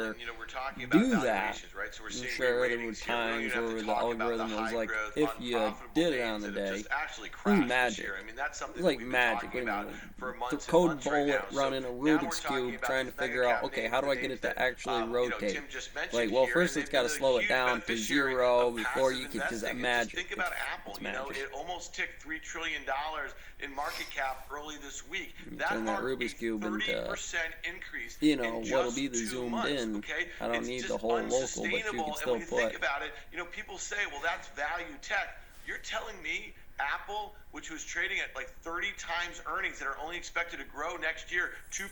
ever and, we're talking about do that. valuations, right? So we're I'm seeing sure there were re-ratings here. We don't times even have to where the talk about algorithm was high like, growth, if you unprofitable did it on the that have day. just actually It was crashed this magic. year. I mean, that's something It's like that we've magic. been talking What do about you mean? for The months and code months right bullet now. So running a now we're Rubik's talking Cube about trying to these figure mega out, cap okay, names, how do the I get names it to that, actually rotate? Tim just mentioned Like, well, here, first and it's got to they've slow been it a down huge to beneficiary 0 of before passive you could just investing. And magic. Just think about Apple. It's You know, magic. it almost ticked $3 trillion in market cap early this week. That turn that marked Rubik's a Cube into, 30% increase you know, in what'll just be the 2 zoomed months, in. okay? I don't It's need just the whole local, but you unsustainable. can And still when you think put. about it, you know, people say, well, that's value tech. You're telling me Apple, which was trading at like 30 times earnings that are only expected to grow next year 2%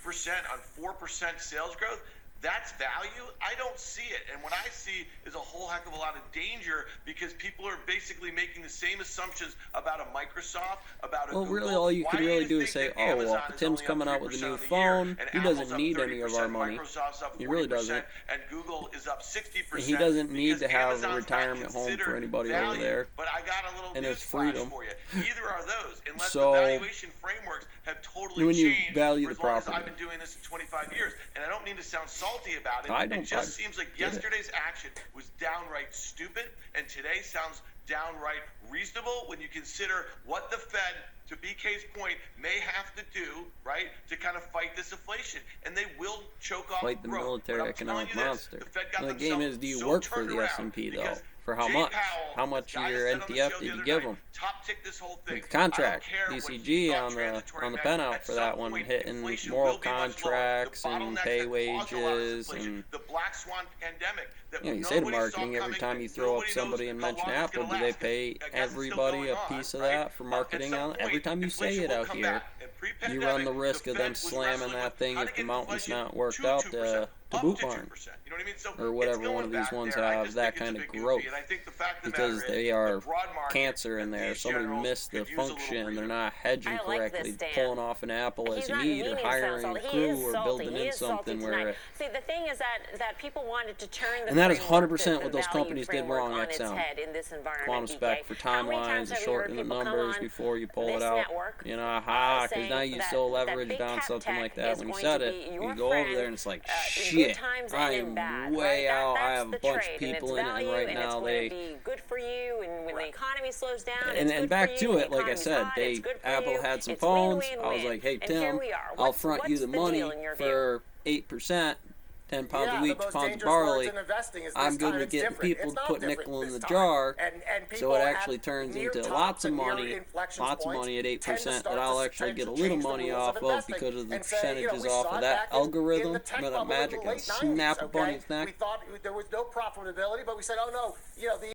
on 4% sales growth, that's value? I don't see it. And what I see is a whole heck of a lot of danger because people are basically making the same assumptions about a Microsoft, about a Well, Google. really, all you Why could do really you do is think say, that oh, well, Amazon is Tim's only up coming out with a 3% new on the year, phone. and He Apple's doesn't up need any of our 30%, money. Microsoft's up 40%, He really doesn't. and Google is up 60%. And he doesn't need because to have a Amazon's not retirement home for considered anybody over value. there. But I got a little And it's newsflash freedom. for you. Neither are those, unless So, the valuation frameworks have totally when you changed value for the as long as property. I've been doing this in 25 years. And I don't mean to sound salty about it. I don't- It just I seems like get it. yesterday's action was downright stupid, and today sounds downright reasonable when you consider what the Fed, to BK's point, may have to do, right, to kind of fight this inflation. And they will choke off Fight the growth. military But I'm telling economic you this, monster. the Fed got And the game themselves is, do you so work for turned the around S&P, though? because For how Jay much? Powell, How much guy of your said on the NTF show did the you other give night, them? top tick this whole thing. The contract, I don't care what DCG you on thought the transitory meant. pen out At for some that one, point, hitting inflation moral will be much lower. The contracts and bottlenecks pay that caused a lot of wages inflation, and the black swan pandemic that you say to nobody saw marketing every coming, time you that throw up nobody somebody knows and how mention long it's Apple, gonna do they last. pay I guess it's still everybody going a on, piece of right? that for marketing At some on it? Every point, time you say inflation it will out come here, back. And you run the pre-pandemic, risk the of Fed them was slamming wrestling that with thing how if to the get mountain's inflation not worked to out 2%, to up Boot to Barn 2%. You know what I mean? So or it's whatever going one of these back ones there. I have just that think it's kind a of bit goofy. growth And I think the fact of the because matter is, they the are broad market cancer in and there. these Somebody generals missed the could use a little function. They're breather. not hedging I like correctly, this, Dan. pulling off an apple as He's you not need, or meaning to sound hiring a salty. He crew, is or salty. building He in is salty something tonight. where. See, the thing is that people wanted to turn the And that is framework, 100% the what those value companies did framework wrong, on its XM. head in this environment. Quantum BK. spec for How many timelines times and have you heard shortening the people come numbers on before you pull this it out. network, You know, aha, because saying now you that- so that leveraged big on cap something tech like that. is When you going said to it, be you your go over friend, there and it's like, in shit, good times I and in am bad, way right? out. I That's have the a bunch trade, of and people it's in it, and value, right and now it's going they. to be good for you, and when the economy slows down, And, it's good back for you, to when it, the like I economy's said, hot, it's good for Apple you. had some It's phones. win, I was win, like, hey, and here Tim, we are. I'll front you What's the the money deal in your view? for 8%, 10 pounds Yeah, a the week, most pounds of dangerous barley. words in investing is this I'm good time with it's getting different. people It's to not put different nickel in this the time. jar, And so people it at actually turns near into tops lots of and near money, inflection lots of points money at tend to 8% start that I'll to actually get a change little the money rules off of investing because of the and say, you know, percentages we off saw of it that back in algorithm. the tech That bubble in magic the and late 90s, snap a okay? bunny's neck. We thought there was no profitability, but we said, oh no, you know, the